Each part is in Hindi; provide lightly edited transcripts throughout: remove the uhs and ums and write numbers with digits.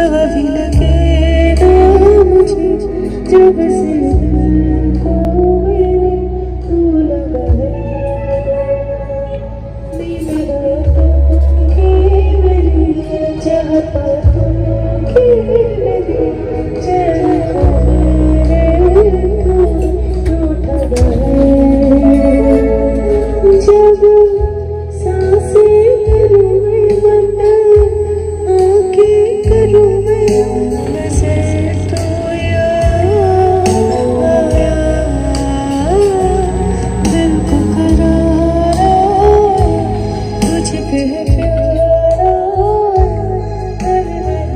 बुरा भी लगे ना मुझे जब से दिल को मेरे तू लगा है। नींद रातों की मेरी चाहता तू कि मेरी चैन को मेरे तू उठा गए। जब सांसें रोए बंद आके करूँ मैं से तो याद आया, दिल को करारा तुझ पे है प्यारा, अरे मेरा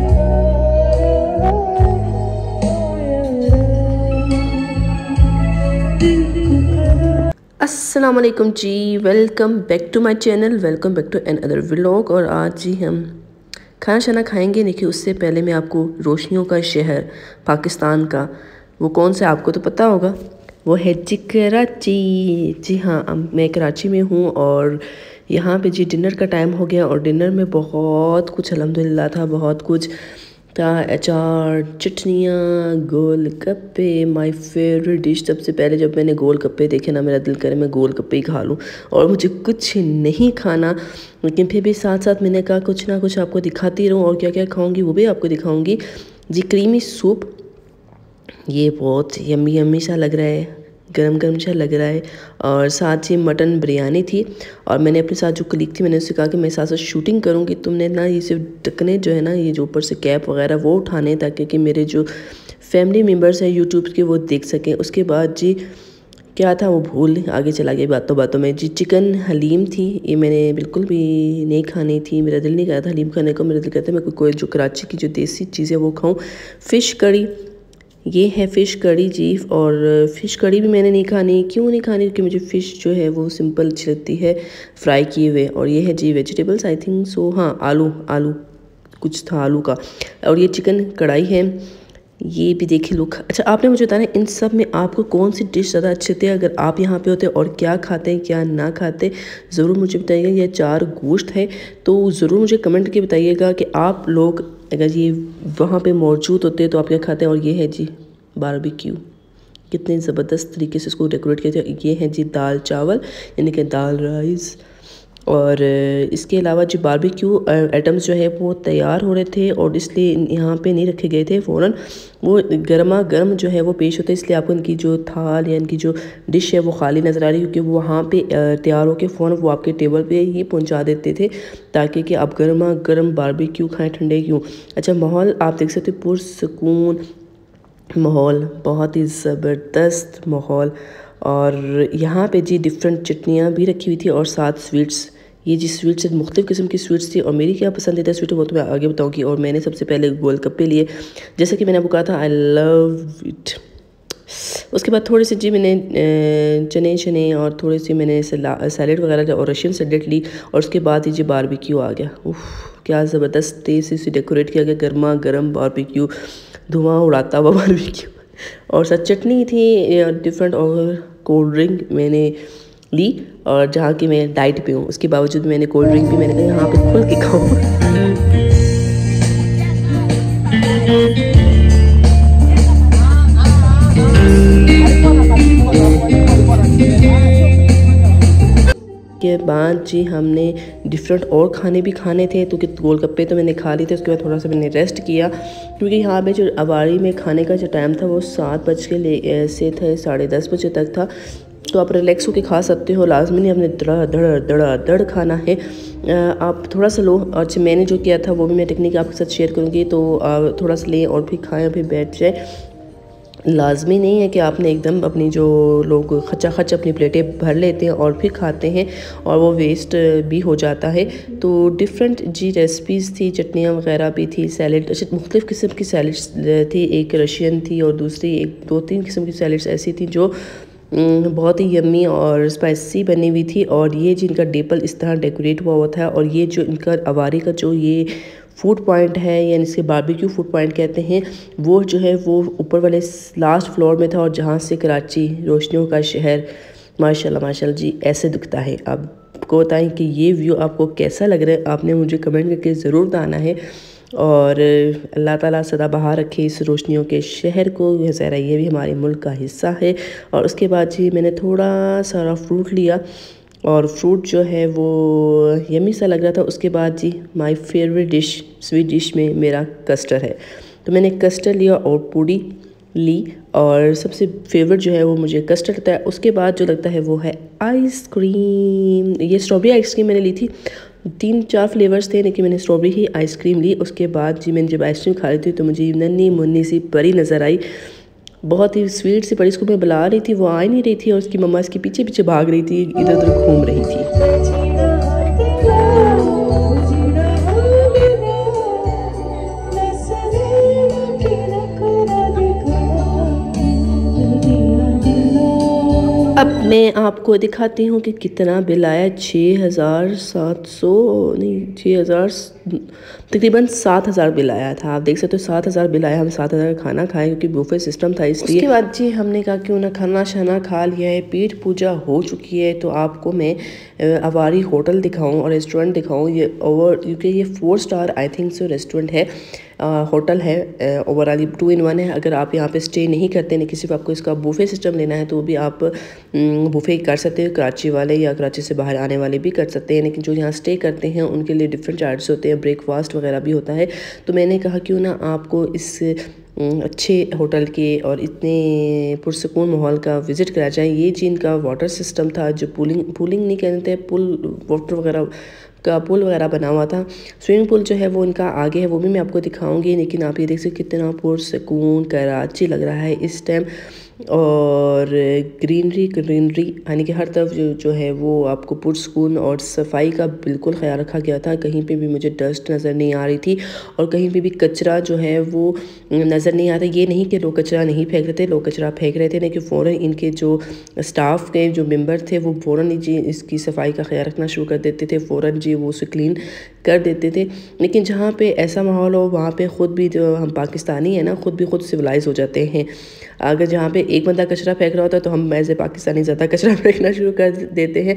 दिल को करारा। अस्सलाम वालेकुम जी, welcome back to my channel, welcome back to another vlog. और आज जी हम खाना शाना खाएंगे। देखिए उससे पहले मैं आपको रोशनियों का शहर पाकिस्तान का, वो कौन सा आपको तो पता होगा, वो है जी कराची। जी हाँ, मैं कराची में हूँ और यहाँ पे जी डिनर का टाइम हो गया और डिनर में बहुत कुछ अल्हम्दुलिल्लाह था, बहुत कुछ था। अचार, चटनियाँ, गोल गप्पे, माय फेवरेट डिश। सबसे पहले जब मैंने गोल गप्पे देखे ना, मेरा दिल करे मैं गोल गप्पे ही खा लूँ और मुझे कुछ नहीं खाना, लेकिन फिर भी साथ साथ मैंने कहा कुछ ना कुछ आपको दिखाती रहूँ और क्या क्या खाऊंगी वो भी आपको दिखाऊंगी। जी क्रीमी सूप, ये बहुत यम्मी यम्मी सा लग रहा है, गरम गरम सा लग रहा है। और साथ ही मटन बिरयानी थी और मैंने अपने साथ जो कलीग थी मैंने उससे कहा कि मैं साथ साथ शूटिंग करूँगी, तुमने ना ये सिर्फ ढकने जो है ना, ये जो ऊपर से कैप वगैरह वो उठाने, ताकि कि मेरे जो फैमिली मेम्बर्स हैं यूट्यूब के वो देख सकें। उसके बाद जी क्या था वो भूल आगे चला गया बातों बातों में। जी चिकन हलीम थी, ये मैंने बिल्कुल भी नहीं खानी थी, मेरा दिल नहीं कर रहा था हलीम खाने को। मेरा दिल कहता है मैं कोई जो कराची की जो देसी चीज़ें वो खाऊँ। फ़िश कड़ी, ये है फ़िश कड़ी जी। और फ़िश कड़ी भी मैंने नहीं खानी, क्यों नहीं खानी, क्योंकि मुझे फ़िश जो है वो सिंपल अच्छी लगती है फ्राई किए हुए। और ये है जी वेजिटेबल्स, आई थिंक सो, हाँ आलू कुछ था आलू का। और ये चिकन कढ़ाई है, ये भी देखिए लुक। अच्छा आपने मुझे बताना इन सब में आपको कौन सी डिश ज़्यादा अच्छी लगती है, अगर आप यहाँ पे होते और क्या खाते हैं क्या ना खाते, ज़रूर मुझे बताइएगा। ये 4 गोश्त है तो ज़रूर मुझे कमेंट करके बताइएगा कि आप लोग अगर ये वहाँ पे मौजूद होते तो आप क्या खाते हैं। और ये है जी बारबेक्यू, कितने ज़बरदस्त तरीके से इसको डेकोरेट किया जाए। ये है जी दाल चावल, यानी कि दाल राइस। और इसके अलावा जो बारबेक्यू आइटम्स जो है वो तैयार हो रहे थे और इसलिए यहाँ पे नहीं रखे गए थे, फ़ौरन वो गर्मा गर्म जो है वो पेश होता है, इसलिए आपको इनकी जो थाल या इनकी जो डिश है वो खाली नज़र आ रही है, क्योंकि वो वहाँ पे तैयार होकर फ़ौरन वो आपके टेबल पे ही पहुँचा देते थे, ताकि कि आप गर्मा गर्म बारबेक्यू खाएँ, ठंडे क्यों। अच्छा माहौल आप देख सकते हो, पुरसकून माहौल, बहुत ही ज़बरदस्त माहौल। और यहाँ पे जी डिफरेंट चटनियाँ भी रखी हुई थी और साथ स्वीट्स। ये जी स्वीट्स मुख्तलिफ़ किस्म की स्वीट्स थी और मेरी क्या पसंदीदा स्वीट है वो तो मैं आगे बताऊँगी। और मैंने सबसे पहले गोलगप्पे लिए, जैसे कि मैंने आपको कहा था आई लव इट। उसके बाद थोड़ी सी जी मैंने चने और थोड़ी सी मैंने सैलेड वगैरह और रशियन सैलेड ली। और उसके बाद ही जी बारबेक्यू आ गया। उफ़ क्या ज़बरदस्त टेस्ट से डेकोरेट किया गया, गर्मा गर्म बारबेक्यू, धुआं उड़ाता हुआ बारबेक्यू। और साथ चटनी थी डिफरेंट, और कोल्ड ड्रिंक मैंने ली। और जहाँ की मैं डाइट पे हूँ उसके बावजूद मैंने कोल्ड ड्रिंक भी मैंने कहा यहाँ पे खुल के खाऊँ। के बाद जी हमने डिफरेंट और खाने भी खाने थे, तो कि गोलगप्पे तो मैंने खा लिए थे। उसके बाद थोड़ा सा मैंने रेस्ट किया, क्योंकि यहाँ पे जो अवारी में खाने का जो टाइम था वो 7 बज के से थे 10:30 बजे तक था। तो आप रिलैक्स होकर खा सकते हो, लाजमी नहीं आपने धड़ खाना है, आप थोड़ा सा लो। अच्छा मैंने जो किया था वो भी मैं टेक्निक आपके साथ शेयर करूँगी, तो थोड़ा सा लें और फिर खाएँ, फिर बैठ जाए। लाजमी नहीं है कि आपने एकदम अपनी जो लोग खचा खच अपनी प्लेटें भर लेते हैं और फिर खाते हैं और वो वेस्ट भी हो जाता है। तो डिफरेंट जी रेसिपीज़ थी, चटनियाँ वगैरह भी थी, सैलेड, अच्छा मुख्तलिफ़ किस्म की सैलड्स थी, एक रशियन थी और दूसरी 2-3 किस्म की सैलड्स ऐसी थी जो बहुत ही यम्मी और स्पाइसी बनी हुई थी। और ये जिनका टेबल इस तरह डेकोरेट हुआ था, और ये जो इनका अवारी का जो ये फूड पॉइंट है, यानी इसके बारबेक्यू फूड पॉइंट कहते हैं, वो जो है वो ऊपर वाले लास्ट फ्लोर में था, और जहाँ से कराची रोशनियों का शहर माशाल्लाह माशाल्लाह जी ऐसे दिखता है। आपको बताएं कि ये व्यू आपको कैसा लग रहा है, आपने मुझे कमेंट करके ज़रूर बताना है। और अल्लाह ताला सदाबहार रखे इस रोशनियों के शहर को। ज़रा ये भी हमारे मुल्क का हिस्सा है। और उसके बाद जी मैंने थोड़ा सारा फ्रूट लिया और फ्रूट जो है वो यमी सा लग रहा था। उसके बाद जी my favourite dish, sweet dish में मेरा कस्टर्ड है, तो मैंने कस्टर्ड लिया और पूड़ी ली। और सबसे फेवरेट जो है वो मुझे कस्टर्ड लगता है। उसके बाद जो लगता है वो है आइसक्रीम। ये स्ट्रॉबेरी आइसक्रीम मैंने ली थी, 3-4 फ्लेवर्स थे, लेकिन मैंने स्ट्रॉबेरी ही आइसक्रीम ली। उसके बाद जी मैंने जब आइसक्रीम खा रही थी तो मुझे नन्ही मुन्नी सी परी नज़र आई, बहुत ही स्वीट सी परी। इसको मैं बुला रही थी, वो आ नहीं रही थी और उसकी मम्मा इसके पीछे पीछे भाग रही थी, इधर उधर घूम रही थी। अब मैं आपको दिखाती हूँ कि कितना बिल आया। 6,700 नहीं, 6,000 तकरीबन 7,000 बिल आया था। आप देख सकते हो 7,000 बिल आया। हम 7,000 का खाना खाए क्योंकि बुफे सिस्टम था इसलिए। उसके बाद जी हमने कहा क्यों ना खाना शाना खा लिया है, पेट पूजा हो चुकी है, तो आपको मैं अवारी होटल दिखाऊं और रेस्टोरेंट दिखाऊं। ये क्योंकि ये 4 star I think so restaurant है, होटल है, ओवरऑल 2 in 1 है। अगर आप यहाँ पे स्टे नहीं करते, नहीं किसी आपको इसका बुफे सिस्टम लेना है तो भी आप बुफे कर सकते हो। कराची वाले या कराची से बाहर आने वाले भी कर सकते हैं, लेकिन जो यहाँ स्टे करते हैं उनके लिए डिफरेंट चार्जेस होते हैं, ब्रेकफास्ट वगैरह भी होता है। तो मैंने कहा क्यों ना आपको इस अच्छे होटल के और इतने पुरसकून माहौल का विज़िट करा जाए। ये जी इनका वाटर सिस्टम था, जो पूलिंग नहीं कहते, पुल वाटर वगैरह का पुल वगैरह बना हुआ था। स्विमिंग पूल जो है वो इनका आगे है, वो भी मैं आपको दिखाऊंगी। लेकिन आप ये देख सकते कितना पुरसकून कराची लग रहा है इस टाइम। और ग्रीनरी यानी कि हर तरफ जो है वो आपको पुरसकून, और सफाई का बिल्कुल ख्याल रखा गया था। कहीं पे भी मुझे डस्ट नज़र नहीं आ रही थी और कहीं पे भी कचरा जो है वो नज़र नहीं आता। ये नहीं कि लोग कचरा नहीं फेंक रहे थे, लोग कचरा फेंक रहे थे, लेकिन फ़ौरन इनके जो स्टाफ के जो मेंबर थे वो फ़ौरन जी इसकी सफाई का ख्याल रखना शुरू कर देते थे, फ़ौरन जी वो उसे क्लीन कर देते थे। लेकिन जहाँ पे ऐसा माहौल हो वहाँ पे ख़ुद भी, जो हम पाकिस्तानी है ना, ख़ुद सिविलाइज हो जाते हैं। अगर जहाँ पे एक बंदा कचरा फेंक रहा होता है तो हम एज ए पाकिस्तानी ज़्यादा कचरा फेंकना शुरू कर देते हैं।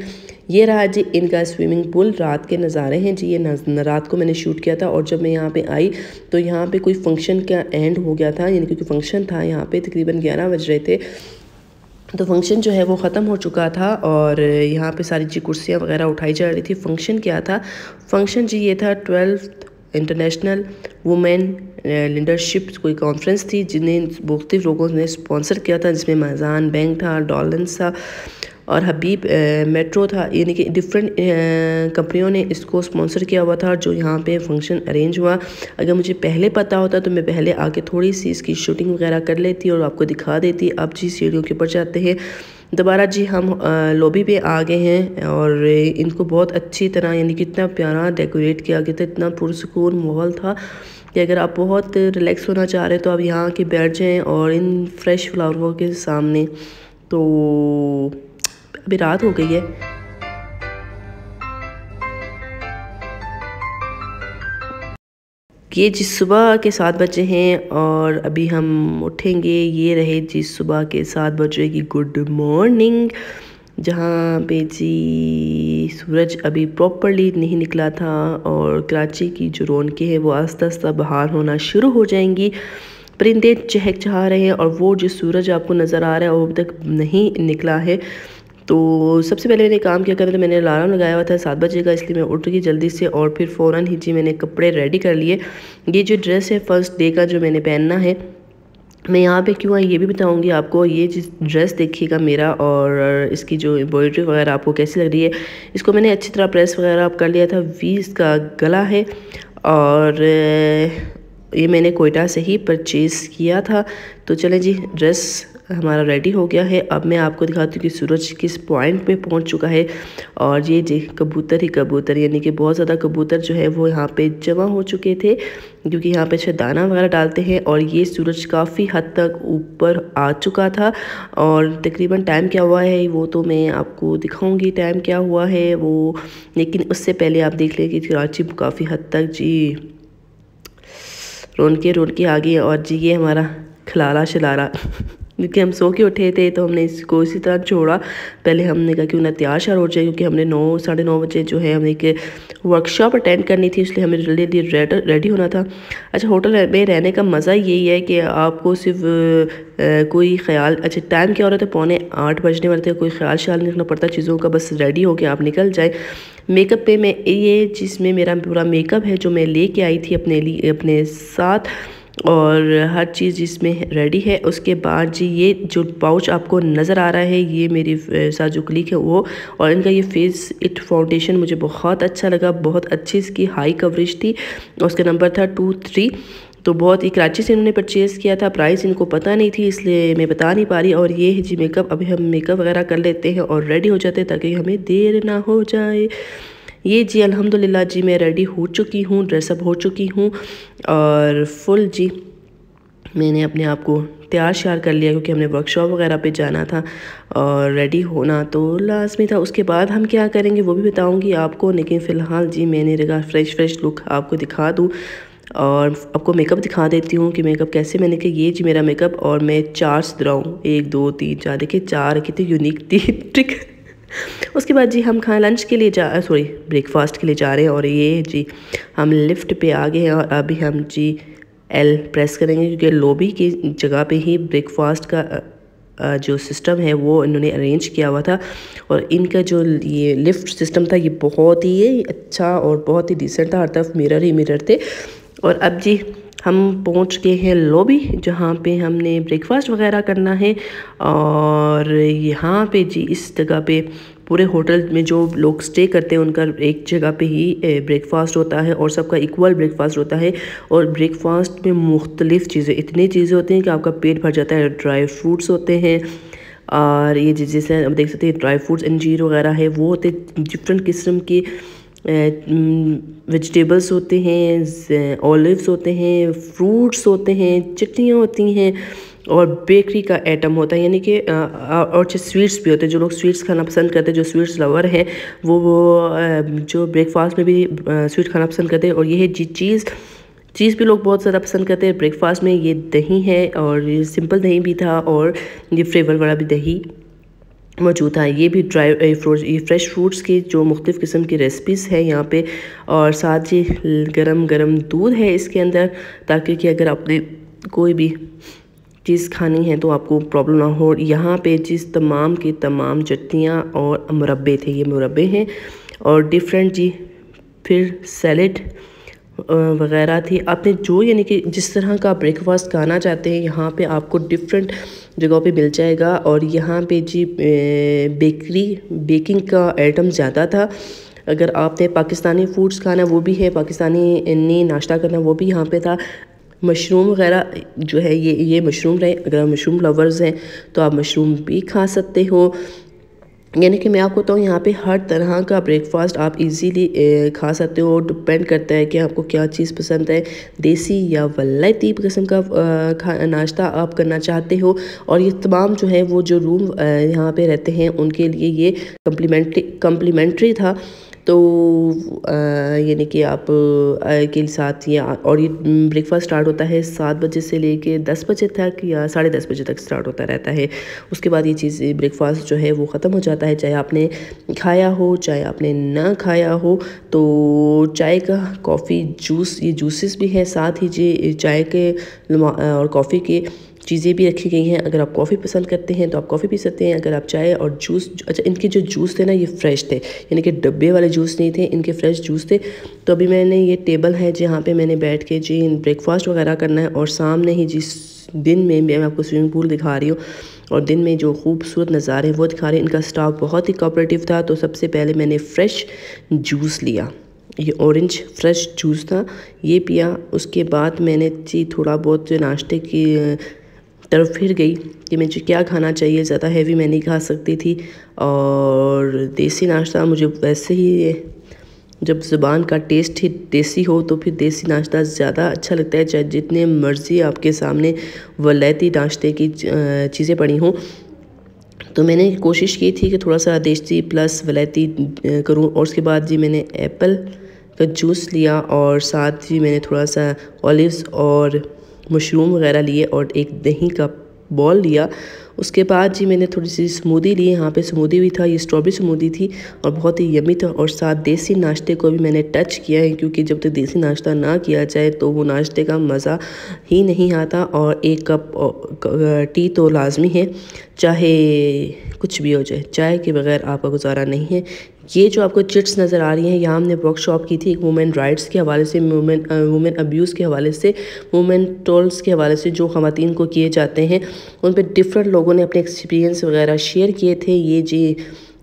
ये रहा जी इनका स्विमिंग पूल। रात के नज़ारे हैं जी, ये रात को मैंने शूट किया था। और जब मैं यहाँ पे आई तो यहाँ पे कोई फंक्शन का एंड हो गया था, यानी कि फंक्शन था यहाँ पे, तकरीबन 11 बज रहे थे, तो फंक्शन जो है वो ख़त्म हो चुका था। और यहाँ पे सारी जी कुर्सियाँ वगैरह उठाई जा रही थी। फंक्शन क्या था? फंक्शन जी ये था 12th इंटरनेशनल वुमेन लीडरशिप कोई कॉन्फ्रेंस थी, जिन्हें मुख्तलिफ लोगों ने स्पॉन्सर किया था, जिसमें माजान बैंक था, डॉलन्स था और हबीब मेट्रो था। यानी कि डिफरेंट कंपनियों ने इसको स्पॉन्सर किया हुआ था जो यहाँ पे फंक्शन अरेंज हुआ। अगर मुझे पहले पता होता तो मैं पहले आके थोड़ी सी इसकी शूटिंग वगैरह कर लेती और आपको दिखा देती। अब जी सीढ़ियों के ऊपर जाते हैं दोबारा जी, हम लॉबी पे आ गए हैं और इनको बहुत अच्छी तरह, यानी कि इतना प्यारा डेकोरेट किया गया था, इतना पुरसकून माहौल था कि अगर आप बहुत रिलैक्स होना चाह रहे हो तो आप यहाँ के बैठ जाएँ और इन फ्रेश फ्लावरों के सामने। तो अभी रात हो गई है, ये जी सुबह के 7 बजे हैं और अभी हम उठेंगे। ये रहे जी सुबह के 7 बजे की गुड मॉर्निंग, जहाँ पे जी सूरज अभी प्रॉपरली नहीं निकला था और कराची की जो रौनकें हैं वो आस्ता आस्ता बहार होना शुरू हो जाएंगी। परिंदे चहचहा रहे हैं और वो जो सूरज आपको नज़र आ रहा है वो अभी तक नहीं निकला है। तो सबसे पहले मैंने काम किया था, तो मैंने अलार्म लगाया हुआ था 7 बजे का, इसलिए मैं उठ गई जल्दी से और फिर फ़ौरन ही जी मैंने कपड़े रेडी कर लिए। ये जो ड्रेस है फर्स्ट डे का जो मैंने पहनना है, मैं यहाँ पे क्यों आई ये भी बताऊँगी आपको। ये जिस ड्रेस देखिएगा मेरा, और इसकी जो एम्ब्रॉयडरी वगैरह आपको कैसी लग रही है। इसको मैंने अच्छी तरह प्रेस वगैरह कर लिया था। 20 का गला है और ये मैंने कोयटा से ही परचेज़ किया था। तो चलें जी, ड्रेस हमारा रेडी हो गया है। अब मैं आपको दिखाती हूँ कि सूरज किस पॉइंट पे पहुँच चुका है। और ये जी कबूतर ही कबूतर, यानी कि बहुत ज़्यादा कबूतर जो है वो यहाँ पे जमा हो चुके थे, क्योंकि यहाँ पे दाना वगैरह डालते हैं। और ये सूरज काफ़ी हद तक ऊपर आ चुका था और तकरीबन टाइम क्या हुआ है वो तो मैं आपको दिखाऊँगी टाइम क्या हुआ है वो, लेकिन उससे पहले आप देख लें कि कराची काफ़ी हद तक जी रौनकें आ गई। और जी ये हमारा खलारा शलारा क्योंकि हम सो के उठे थे तो हमने इसको इसी तरह छोड़ा। पहले हमने कहा क्यों ना तैयार शार हो जाए, क्योंकि हमने 9 साढ़े 9 बजे जो है हमने एक वर्कशॉप अटेंड करनी थी, इसलिए हमें जल्दी रेडी होना था। अच्छा, होटल में रहने का मज़ा यही है कि आपको सिर्फ कोई ख्याल, अच्छा टाइम क्या हो रहा था, 7:45 बजने वाले थे, कोई ख्याल शाल नहीं रखना पड़ता चीज़ों का, बस रेडी होके आप निकल जाए। मेकअप पे मैं ये जिसमें मेरा पूरा मेकअप है जो मैं लेके आई थी अपने लिए अपने साथ, और हर चीज़ जिसमें रेडी है। उसके बाद जी ये जो पाउच आपको नज़र आ रहा है ये मेरी साथ जो क्लिक है वो, और इनका ये फेस इट फाउंडेशन मुझे बहुत अच्छा लगा, बहुत अच्छी इसकी हाई कवरेज थी, उसका नंबर था 23। तो बहुत ही कराची से इन्होंने परचेज़ किया था, प्राइस इनको पता नहीं थी इसलिए मैं बता नहीं पा रही। और ये है जी मेकअप, अभी हम मेकअप वगैरह कर लेते हैं और रेडी हो जाते हैं ताकि हमें देर ना हो जाए। ये जी अल्हम्दुलिल्लाह जी मैं रेडी हो चुकी हूँ, ड्रेसअप हो चुकी हूँ और फुल जी मैंने अपने आप को तैयार श्यार कर लिया, क्योंकि हमने वर्कशॉप वगैरह पे जाना था और रेडी होना तो लाजमी था। उसके बाद हम क्या करेंगे वो भी बताऊंगी आपको, लेकिन फ़िलहाल जी मैंने लगा फ्रेश लुक आपको दिखा दूँ और आपको मेकअप दिखा देती हूँ कि मेकअप कैसे मैंने किया। ये जी मेरा मेकअप, और मैं 4 सुधराऊँ, 1 2 3 4, देखिए 4 कितनी यूनिक थी ट्रिक। उसके बाद जी हम खाना लंच के लिए ब्रेकफास्ट के लिए जा रहे हैं, और ये जी हम लिफ्ट पे आ गए हैं और अभी हम जी एल प्रेस करेंगे, क्योंकि लॉबी की जगह पे ही ब्रेकफास्ट का जो सिस्टम है वो इन्होंने अरेंज किया हुआ था। और इनका जो ये लिफ्ट सिस्टम था ये बहुत ही अच्छा और बहुत ही डिसेंट था, हर तरफ मिरर ही मिरर थे। और अब जी हम पहुंच गए हैं लॉबी, जहाँ पे हमने ब्रेकफास्ट वगैरह करना है। और यहाँ पे जी इस जगह पे पूरे होटल में जो लोग स्टे करते हैं उनका एक जगह पे ही ब्रेकफास्ट होता है और सबका इक्वल ब्रेकफास्ट होता है। और ब्रेकफास्ट में मुख्तलिफ़ चीज़ें, इतनी चीज़ें होती हैं कि आपका पेट भर जाता है। ड्राई फ्रूट्स होते हैं, और ये जैसे आप देख सकते हैं ड्राई फ्रूट्स अंजीर वगैरह है वो होते, डिफरेंट किस्म की वेजिटेबल्स होते हैं, ऑलिव्स होते हैं, फ्रूट्स होते हैं, चटनियाँ होती हैं, और बेकरी का आइटम होता है, यानी कि और स्वीट्स भी होते हैं। जो लोग स्वीट्स खाना पसंद करते हैं, जो स्वीट्स लवर हैं वो जो ब्रेकफास्ट में भी स्वीट खाना पसंद करते हैं। और ये है जी चीज़ भी लोग बहुत ज़्यादा पसंद करते हैं ब्रेकफास्ट में। ये दही है, और ये सिंपल दही भी था, और ये फ्लेवर वाला भी दही मौजूद था। ये भी ड्राई फ्रूट्स, ये फ्रेश फ्रूट्स की जो मुख्तलिफ़ किस्म की रेसिपीज़ है यहाँ पे, और साथ जी गरम दूध है इसके अंदर, ताकि कि अगर आपने कोई भी चीज़ खानी है तो आपको प्रॉब्लम ना हो। यहाँ पे जिस तमाम की तमाम चटनियाँ और मुरब्बे थे, ये मुरब्बे हैं, और डिफरेंट जी फिर सैलेड वगैरह थी। आपने जो यानी कि जिस तरह का ब्रेकफास्ट खाना चाहते हैं यहाँ पे आपको डिफरेंट जगहों पे मिल जाएगा। और यहाँ पे जी बेकिंग का आइटम ज़्यादा था। अगर आपने पाकिस्तानी फूड्स खाना वो भी है, पाकिस्तानी नाश्ता करना वो भी यहाँ पे था। मशरूम वगैरह जो है ये मशरूम रहे, अगर आप मशरूम लवर्स हैं तो आप मशरूम भी खा सकते हो। यानी कि मैं आपको तो यहाँ पे हर तरह का ब्रेकफास्ट आप इजीली खा सकते हो। डिपेंड करता है कि आपको क्या चीज़ पसंद है, देसी या वलायती किस्म का नाश्ता आप करना चाहते हो। और ये तमाम जो है वो जो रूम यहाँ पे रहते हैं उनके लिए ये कम्प्लीमेंट्री था। तो यानी कि आप के साथ ये, और ये ब्रेकफास्ट स्टार्ट होता है 7 बजे से लेके 10 बजे तक या 10:30 बजे तक स्टार्ट होता रहता है। उसके बाद ये चीज़ ब्रेकफास्ट जो है वो ख़त्म हो जाता है, चाहे आपने खाया हो चाहे आपने ना खाया हो। तो चाय का, कॉफ़ी, जूस, ये जूसेस भी हैं, साथ ही जी चाय के और कॉफ़ी के चीज़ें भी रखी गई हैं। अगर आप कॉफ़ी पसंद करते हैं तो आप कॉफ़ी पी सकते हैं। अगर आप चाय और जूस, अच्छा इनके जो जूस थे ना ये फ्रेश थे, यानी कि डब्बे वाले जूस नहीं थे, इनके फ्रेश जूस थे। तो अभी मैंने ये टेबल है जहाँ पे मैंने बैठ के जी ब्रेकफास्ट वगैरह करना है, और सामने ही जिस दिन में मैं आपको स्विमिंग पूल दिखा रही हूँ और दिन में जो खूबसूरत नज़ारे वो दिखा रही हूँ। इनका स्टाफ बहुत ही कोऑपरेटिव था। तो सबसे पहले मैंने फ़्रेश जूस लिया, ये ऑरेंज फ्रेश जूस था, ये पिया। उसके बाद मैंने जी थोड़ा बहुत जो नाश्ते की तरफ फिर गई कि मुझे क्या खाना चाहिए, ज़्यादा हैवी मैं नहीं खा सकती थी। और देसी नाश्ता मुझे वैसे ही, जब ज़ुबान का टेस्ट ही देसी हो तो फिर देसी नाश्ता ज़्यादा अच्छा लगता है, चाहे जितने मर्ज़ी आपके सामने वलायती नाश्ते की चीज़ें पड़ी हों। तो मैंने कोशिश की थी कि थोड़ा सा देसी प्लस वलायती करूं। और उसके बाद जी मैंने एप्पल का जूस लिया, और साथ ही मैंने थोड़ा सा ऑलिव्स और मशरूम वगैरह लिए, और एक दही का बॉल लिया। उसके बाद जी मैंने थोड़ी सी स्मूदी ली, यहाँ पे स्मूदी भी था, ये स्ट्रॉबेरी स्मूदी थी और बहुत ही यमी था। और साथ देसी नाश्ते को भी मैंने टच किया है, क्योंकि जब तक देसी नाश्ता ना किया जाए तो वो नाश्ते का मज़ा ही नहीं आता। और 1 कप टी तो लाजमी है, चाहे कुछ भी हो जाए, चाय के बगैर आपका गुजारा नहीं है। ये जो आपको चिट्स नज़र आ रही हैं, यहाँ हमने वर्कशॉप की थी एक वुमेन राइट्स के हवाले से, वुमेन अब्यूज़ के हवाले से, वुमेन टोल्स के हवाले से जो ख़वातीन को किए जाते हैं, उन पर डिफरेंट लोगों ने अपने एक्सपीरियंस वगैरह शेयर किए थे। ये जी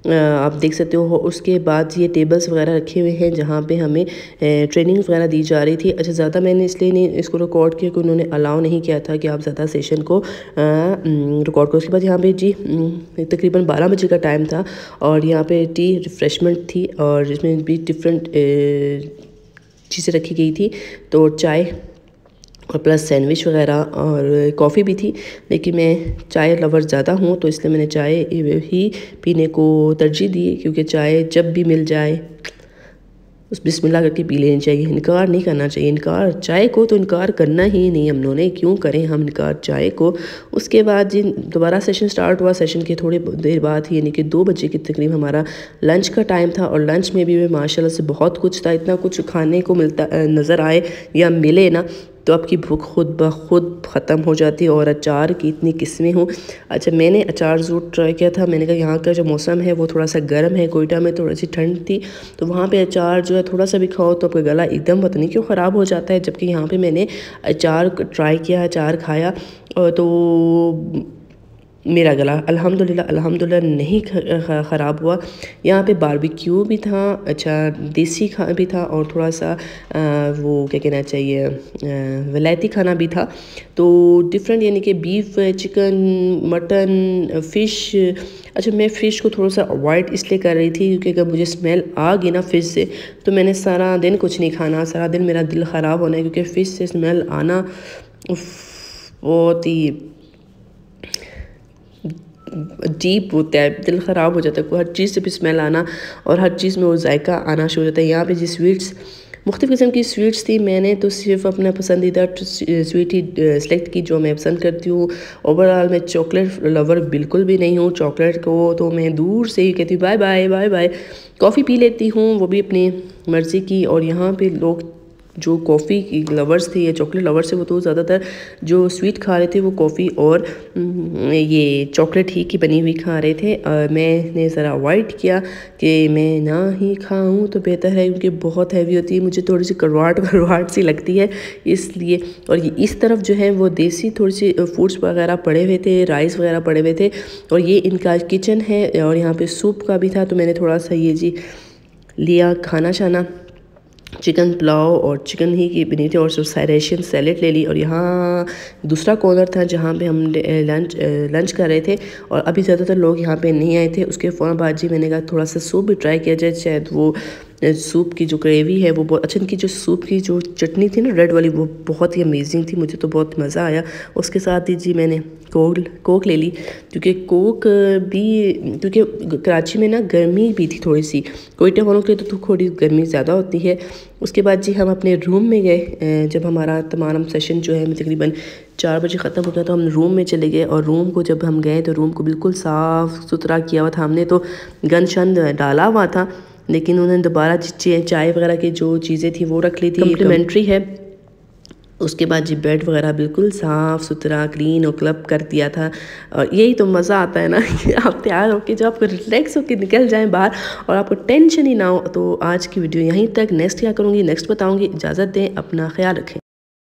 आप देख सकते हो। उसके बाद ये टेबल्स वगैरह रखे हुए हैं जहाँ पे हमें ट्रेनिंग वगैरह दी जा रही थी। अच्छा, ज़्यादा मैंने इसलिए नहीं इसको रिकॉर्ड किया कि उन्होंने अलाउ नहीं किया था कि आप ज़्यादा सेशन को रिकॉर्ड करो। उसके बाद यहाँ पे जी तकरीबन 12 बजे का टाइम था और यहाँ पे टी रिफ़्रेशमेंट थी और इसमें भी डिफरेंट चीज़ें रखी गई थी, तो चाय और प्लस सैंडविच वगैरह और कॉफ़ी भी थी। लेकिन मैं चाय लवर ज़्यादा हूँ तो इसलिए मैंने चाय ही पीने को तरजीह दी, क्योंकि चाय जब भी मिल जाए उस बिस्मिल्लाह करके पी लेनी चाहिए, इनकार नहीं करना चाहिए। इनकार चाय को तो इनकार करना ही नहीं हमने, क्यों करें हम इनकार चाय को। उसके बाद जी दोबारा सेशन स्टार्ट हुआ। सेशन के थोड़ी देर बाद ही यानी कि 2 बजे के तकरीब हमारा लंच का टाइम था और लंच में भी माशाल्लाह से बहुत कुछ था। इतना कुछ खाने को मिलता नज़र आए या मिले ना तो आपकी भूख खुद ब खुद ख़त्म हो जाती है। और अचार की इतनी किस्में हों। अच्छा, मैंने अचार ज़रूर ट्राई किया था। मैंने कहा यहाँ का जो मौसम है वो थोड़ा सा गर्म है, कोयटा में थोड़ी सी ठंड थी, तो वहाँ पे अचार जो है थोड़ा सा भी खाओ तो आपका गला एकदम पता नहीं क्यों ख़राब हो जाता है। जबकि यहाँ पे मैंने अचार ट्राई किया, अचार खाया तो मेरा गला अल्हम्दुलिल्लाह नहीं ख़राब हुआ। यहाँ पे बारबेक्यू भी था, अच्छा देसी खा भी था और थोड़ा सा वो क्या कहना चाहिए वलायती खाना भी था। तो डिफरेंट यानी कि बीफ, चिकन, मटन, फ़िश। अच्छा, मैं फ़िश को थोड़ा सा अवॉइड इसलिए कर रही थी क्योंकि अगर मुझे स्मेल आ गई ना फ़िश से तो मैंने सारा दिन कुछ नहीं खाना, सारा दिन मेरा दिल ख़राब होना है, क्योंकि फ़िश से स्मेल आना बहुत ही डीप होता है, दिल ख़राब हो जाता है। हर चीज़ से भी स्मेल आना और हर चीज़ में वो जायका आना शुरू हो जाता है। यहाँ पे जी स्वीट्स, मुख्तलिफ़ किस्म की स्वीट्स थी। मैंने तो सिर्फ अपना पसंदीदा स्वीट ही सेलेक्ट की जो मैं पसंद करती हूँ। ओवरऑल मैं चॉकलेट लवर बिल्कुल भी नहीं हूँ। चॉकलेट को तो मैं दूर से ही कहती हूँ bye bye bye bye. Coffee पी लेती हूँ, वो भी अपनी मर्ज़ी की। और यहाँ पे लोग जो कॉफ़ी की लवर्स थे या चॉकलेट लवर्स थे वो तो ज़्यादातर जो स्वीट खा रहे थे वो कॉफ़ी और ये चॉकलेट ही की बनी हुई खा रहे थे। मैंने ज़रा अवॉइड किया कि मैं ना ही खाऊं तो बेहतर है, क्योंकि बहुत हैवी होती है, मुझे थोड़ी सी कड़वाहट सी लगती है इसलिए। और ये इस तरफ जो है वो देसी थोड़ी सी फूड्स वगैरह पड़े हुए थे, राइस वगैरह पड़े हुए थे। और ये इनका किचन है और यहाँ पे सूप का भी था, तो मैंने थोड़ा सा ये जी लिया खाना शाना, चिकन पुलाव और चिकन ही की बनी थी और साइरेशियन सैलेड ले ली। और यहाँ दूसरा कॉर्नर था जहाँ पे हम लंच कर रहे थे और अभी ज़्यादातर लोग यहाँ पे नहीं आए थे। उसके फ़ौरन बाद जी मैंने कहा थोड़ा सा सूप भी ट्राई किया जाए, शायद वो सूप की जो ग्रेवी है वो बहुत अच्छा, इनकी जो सूप की जो चटनी थी ना रेड वाली वो बहुत ही अमेजिंग थी, मुझे तो बहुत मज़ा आया। उसके साथ ही जी मैंने कोक ले ली, क्योंकि कोक भी क्योंकि कराची में ना गर्मी भी थी थोड़ी सी, कोयटा वालों के तो थोड़ी गर्मी ज़्यादा होती है। उसके बाद जी हम अपने रूम में गए। जब हमारा तमाम सेशन जो है तकरीबन 4 बजे ख़त्म हो गया तो हम रूम में चले गए। और रूम को जब हम गए तो रूम को बिल्कुल साफ़ सुथरा किया हुआ था। हमने तो गंद शंद डाला हुआ था, लेकिन उन्होंने दोबारा चाय वगैरह की जो चीज़ें थी वो रख ली थी, कम्प्लीमेंट्री है। उसके बाद जी बेड वगैरह बिल्कुल साफ़ सुथरा क्लीन और क्लब कर दिया था। और यही तो मज़ा आता है ना कि आप तैयार होकर जब आपको रिलैक्स होकर निकल जाएं बाहर और आपको टेंशन ही ना हो। तो आज की वीडियो यहीं तक, नेक्स्ट क्या करूँगी नेक्स्ट बताऊँगी। इजाज़त दें, अपना ख्याल रखें।